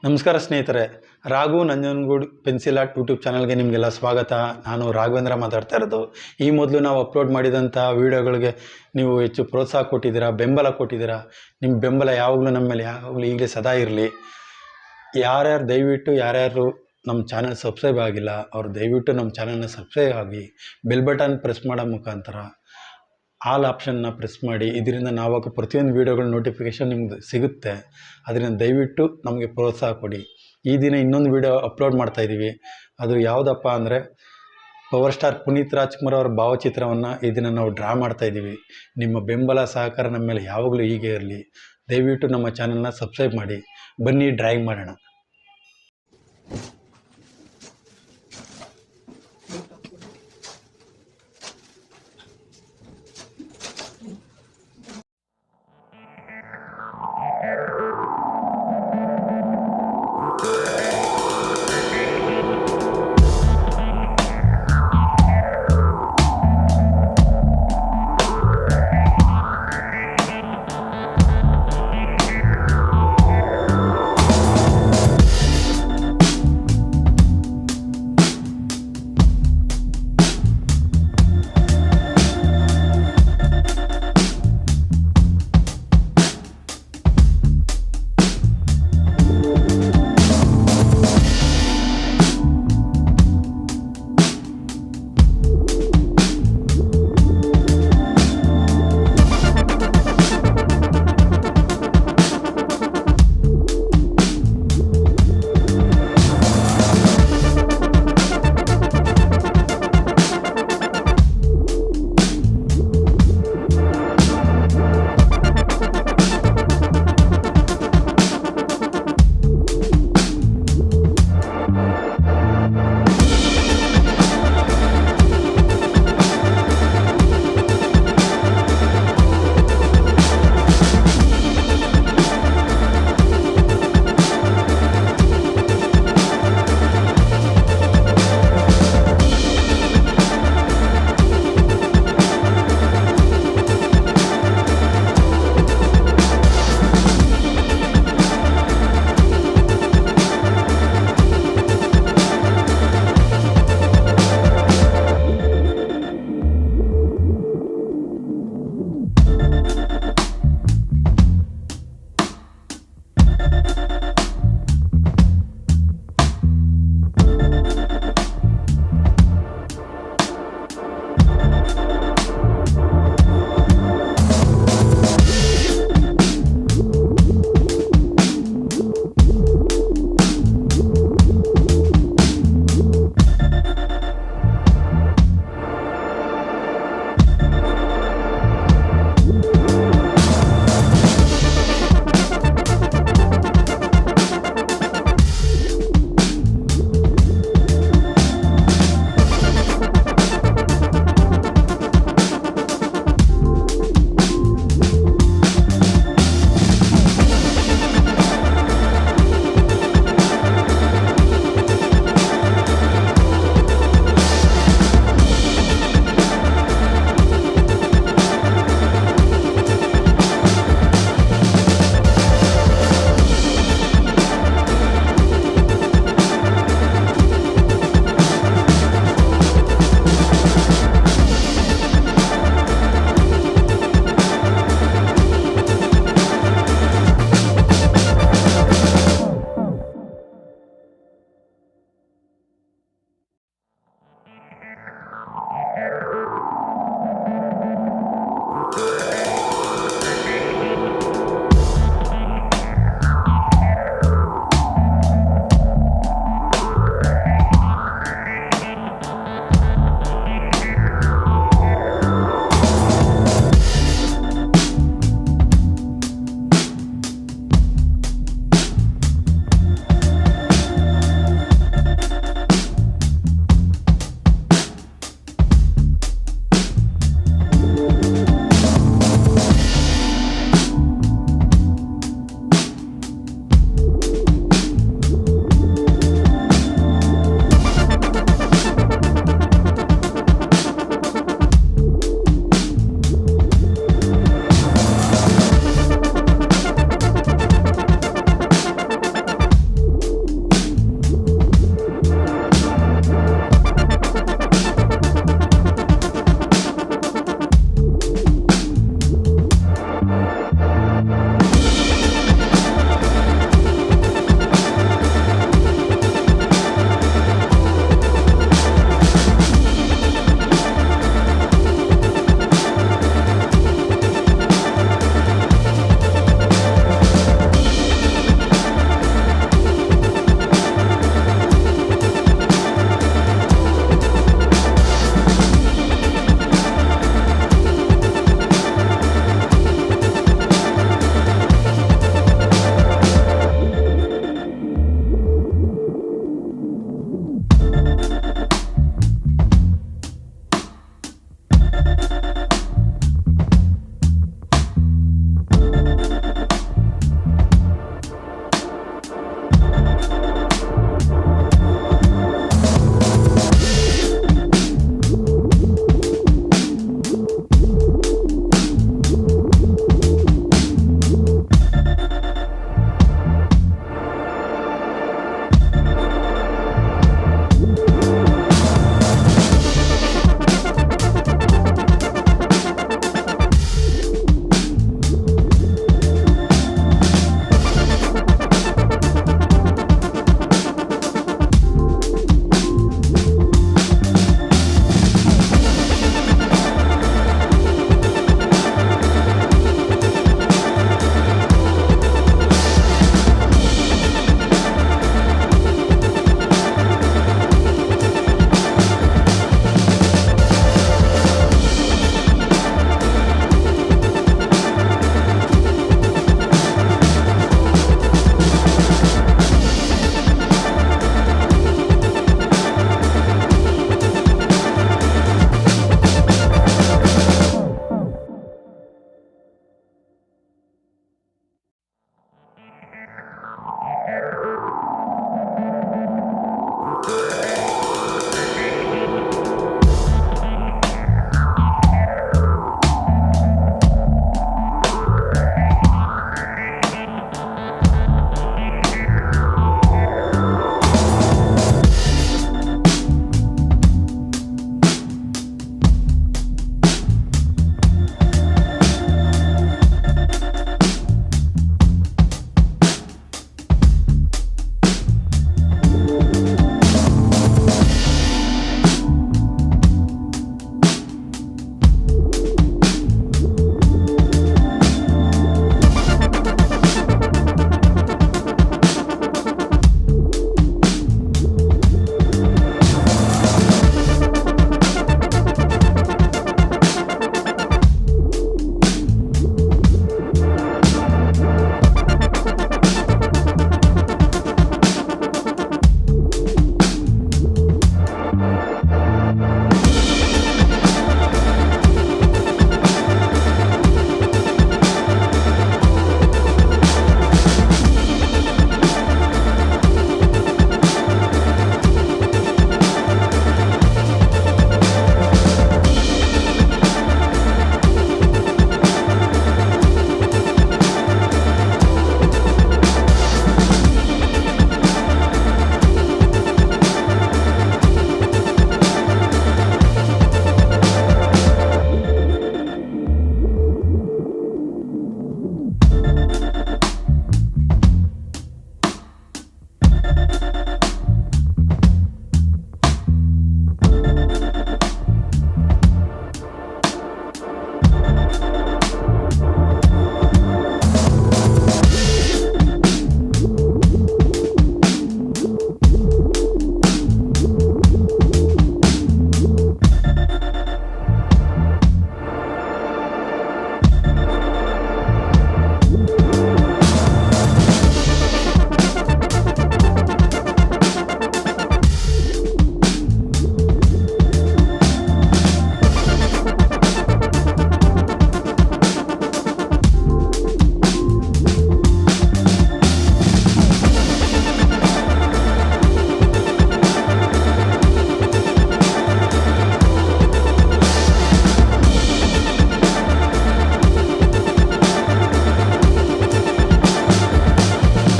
ನಮಸ್ಕಾರ ಸ್ನೇಹಿತರೆ, Raghu Nanjangud pencil art YouTube ಚಾನಲ್ಗೆ ನಿಮಗೆಲ್ಲ ಸ್ವಾಗತ. ನಾನು ರಾಘವೇಂದ್ರ ಮಾತಾಡ್ತಾ ಇರೋದು. ಈ ಮೊದಲು ನಾವು ಅಪ್ಲೋಡ್ ಮಾಡಿದಂಥ ವೀಡಿಯೋಗಳಿಗೆ ನೀವು ಹೆಚ್ಚು ಪ್ರೋತ್ಸಾಹ ಕೊಟ್ಟಿದ್ದೀರಾ, ಬೆಂಬಲ ಕೊಟ್ಟಿದ್ದೀರಾ. ನಿಮ್ಮ ಬೆಂಬಲ ಯಾವಾಗಲೂ ನಮ್ಮ ಮೇಲೆ ಯಾವಾಗಲೂ ಈಗಲೇ ಸದಾ ಇರಲಿ. ದಯವಿಟ್ಟು ಯಾರ್ಯಾರು ನಮ್ಮ ಚಾನಲ್ ಸಬ್ಸ್ಕ್ರೈಬ್ ಆಗಿಲ್ಲ ಅವರು ದಯವಿಟ್ಟು ನಮ್ಮ ಚಾನಲ್ನ ಸಬ್ಸ್ಕ್ರೈಬ್ ಆಗಿ ಬೆಲ್ ಬಟನ್ ಪ್ರೆಸ್ ಮಾಡೋ ಮುಖಾಂತರ ಆಲ್ ಆಪ್ಷನ್ನ ಪ್ರೆಸ್ ಮಾಡಿ. ಇದರಿಂದ ನಾವಾಗ ಪ್ರತಿಯೊಂದು ವೀಡಿಯೋಗಳ ನೋಟಿಫಿಕೇಷನ್ ನಿಮ್ಗೆ ಸಿಗುತ್ತೆ. ಅದರಿಂದ ದಯವಿಟ್ಟು ನಮಗೆ ಪ್ರೋತ್ಸಾಹ ಕೊಡಿ. ಈ ದಿನ ಇನ್ನೊಂದು ವೀಡಿಯೋ ಅಪ್ಲೋಡ್ ಮಾಡ್ತಾಯಿದ್ದೀವಿ. ಅದು ಯಾವುದಪ್ಪ ಅಂದರೆ ಪವರ್ ಸ್ಟಾರ್ ಪುನೀತ್ ರಾಜ್ಕುಮಾರ್ ಅವರ ಭಾವಚಿತ್ರವನ್ನು ಈ ದಿನ ನಾವು ಡ್ರಾ ಮಾಡ್ತಾಯಿದ್ದೀವಿ. ನಿಮ್ಮ ಬೆಂಬಲ ಸಹಕಾರ ನಮ್ಮ ಮೇಲೆ ಯಾವಾಗಲೂ ಹೀಗೆ ಇರಲಿ. ದಯವಿಟ್ಟು ನಮ್ಮ ಚಾನಲ್ನ ಸಬ್ಸ್ಕ್ರೈಬ್ ಮಾಡಿ. ಬನ್ನಿ ಡ್ರಾಯಿಂಗ್ ಮಾಡೋಣ.